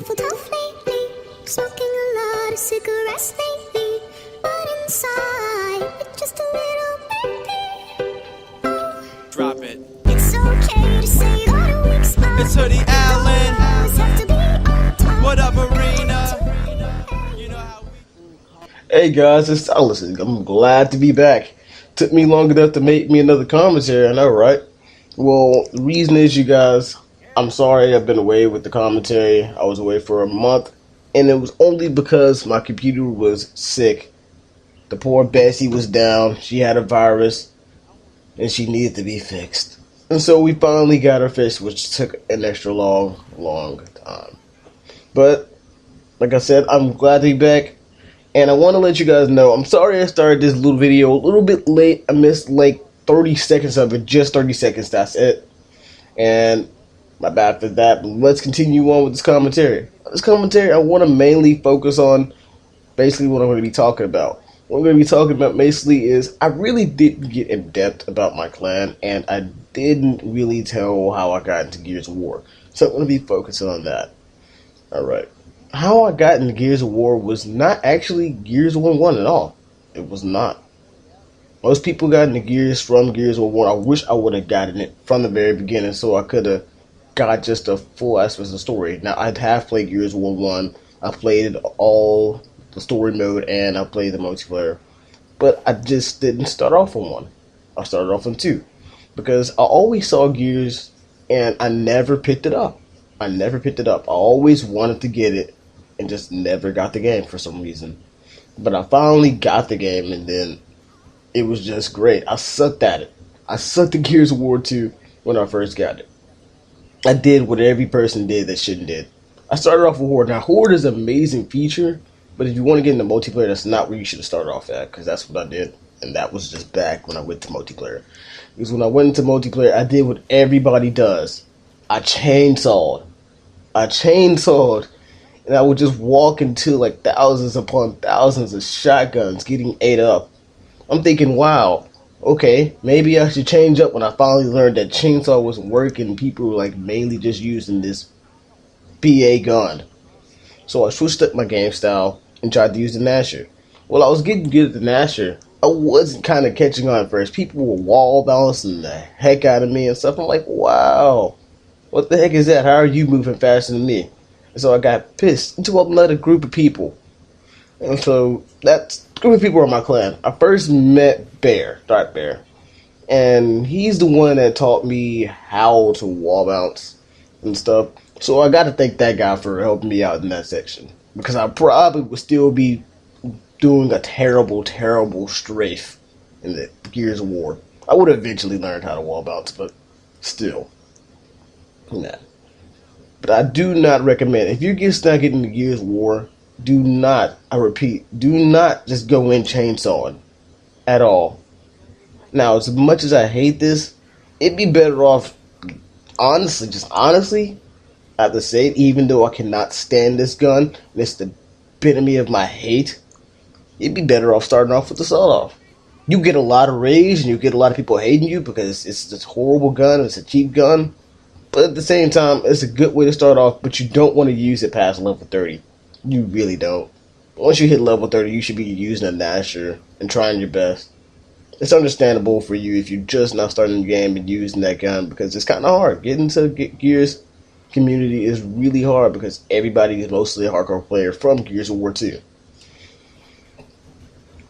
feel tough lately, smoking a lot of cigarettes lately, but inside, it's just a little baby. Drop it. It's okay to say that a weak spot. It's Hoodie Allen. Always have to be on top. What up, Arena? You know how Hey guys, it's Alice. I'm glad to be back. Took me long enough to make me another commentary, I know, right? Well, the reason is, you guys, I'm sorry I've been away with the commentary. I was away for a month, and it was only because my computer was sick. The poor Bessie was down. She had a virus, and she needed to be fixed. And so we finally got her fixed, which took an extra long time. But, like I said, I'm glad to be back. And I want to let you guys know, I'm sorry I started this little video a little bit late. I missed like 30 seconds of it, just 30 seconds, that's it. And my bad for that, but let's continue on with this commentary. This commentary, I want to mainly focus on basically what I'm going to be talking about. What I'm going to be talking about basically is, I really didn't get in depth about my clan, and I didn't really tell how I got into Gears of War. So I'm going to be focusing on that. Alright. How I got into Gears of War was not actually Gears of War 1 at all. It was not. Most people got into Gears from Gears of War 1. I wish I would have gotten it from the very beginning so I could have got just a full aspect of the story. Now, I'd have played Gears of War 1. I played all the story mode and I played the multiplayer. But I just didn't start off on 1. I started off on 2. Because I always saw Gears and I never picked it up. I always wanted to get it and just never got the game for some reason. But I finally got the game, and then it was just great. I sucked at it. I sucked at Gears of War 2 when I first got it. I did what every person did that shouldn't did. I started off with Horde. Now, Horde is an amazing feature, but if you want to get into multiplayer, that's not where you should have started off at, because that's what I did. And that was just back when I went to multiplayer. Because when I went into multiplayer, I did what everybody does. I chainsawed, and I would just walk into like thousands upon thousands of shotguns getting ate up. I'm thinking, wow, okay, maybe I should change up when I finally learned that chainsaw wasn't working. People were like mainly just using this BA gun. So I switched up my game style and tried to use the Gnasher. Well, I was getting good at the Gnasher. I wasn't kind of catching on at first. People were wall balancing the heck out of me and stuff. I'm like, wow. What the heck is that? How are you moving faster than me? And so I got pissed into another group of people. And so that group of people were my clan. I first met Dark Bear. And he's the one that taught me how to wall bounce and stuff. So I got to thank that guy for helping me out in that section. Because I probably would still be doing a terrible strafe in the Gears of War. I would have eventually learned how to wall bounce, but still. Nah. But I do not recommend, if you're just not getting into Gears of War, do not, I repeat, do not just go in chainsawing at all. Now, as much as I hate this, it'd be better off, honestly, I have to say it, even though I cannot stand this gun, and it's the epitome of my hate, it'd be better off starting off with the sawed-off. You get a lot of rage, and you get a lot of people hating you because it's this horrible gun, it's a cheap gun. But at the same time, it's a good way to start off, but you don't want to use it past level 30. You really don't. Once you hit level 30, you should be using a Gnasher and trying your best. It's understandable for you if you're just not starting the game and using that gun, because it's kind of hard. Getting into the Gears community is really hard because everybody is mostly a hardcore player from Gears of War 2.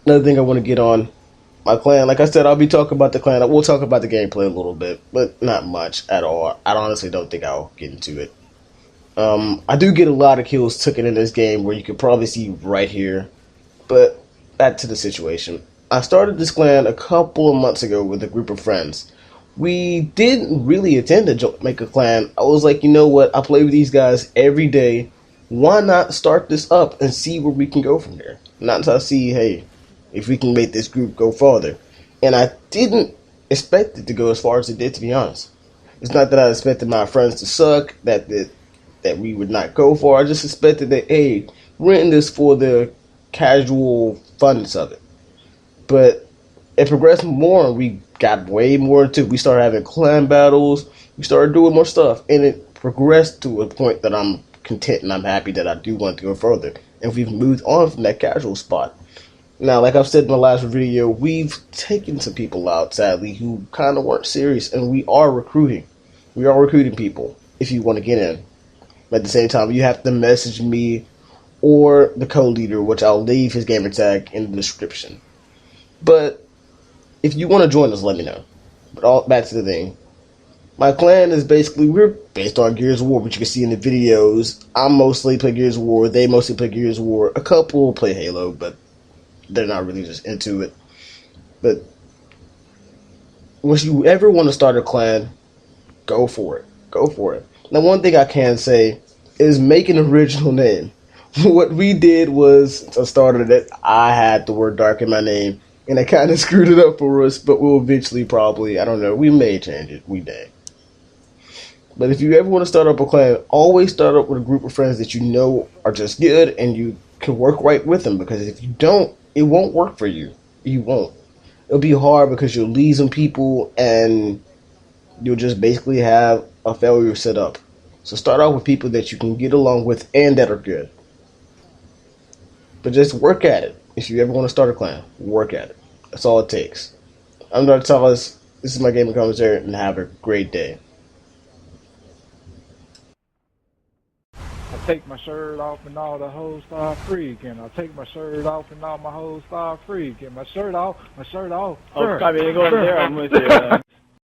Another thing I want to get on, my clan, like I said, I'll be talking about the clan. We'll talk about the gameplay a little bit, but not much at all. I honestly don't think I'll get into it. I do get a lot of kills taken in this game, where you can probably see right here. But back to the situation. I started this clan a couple of months ago with a group of friends. We didn't really intend to make a clan. I was like, you know what? I play with these guys every day. Why not start this up and see where we can go from here? Not until I see, hey, if we can make this group go farther. And I didn't expect it to go as far as it did, to be honest. It's not that I expected my friends to suck, that we would not go far. I just expected that, hey, we're in this for the casual funness of it. But it progressed more, and we got way more into it. We started having clan battles. We started doing more stuff, and it progressed to a point that I'm content and I'm happy that I do want to go further. And we've moved on from that casual spot. Now, like I've said in the last video, we've taken some people out, sadly, who kind of weren't serious, and we are recruiting. We are recruiting people if you want to get in. But at the same time, you have to message me or the co-leader, which I'll leave his gamer tag in the description. But if you want to join us, let me know. But back to the thing. My clan is basically, we're based on Gears of War, which you can see in the videos. I mostly play Gears of War, they mostly play Gears of War. A couple play Halo, but they're not really just into it. But once you ever want to start a clan, go for it. Go for it. Now, one thing I can say is make an original name. What we did was, to start it, I had the word dark in my name, and I kind of screwed it up for us, but we'll eventually probably, I don't know, we may change it. We may. But if you ever want to start up a clan, always start up with a group of friends that you know are just good and you can work right with them, because if you don't, it won't work for you. You won't. It'll be hard because you'll lose some people and you'll just basically have a failure set up. So start out with people that you can get along with and that are good. But just work at it. If you ever want to start a clan, work at it. That's all it takes. I'm Dr. Thomas. This is my gaming commentary, and have a great day. I take my shirt off and all the hoes start freaking. I take my shirt off and all my hoes start freaking. My shirt off. Oh, Scotty, ain't going there. I'm with you.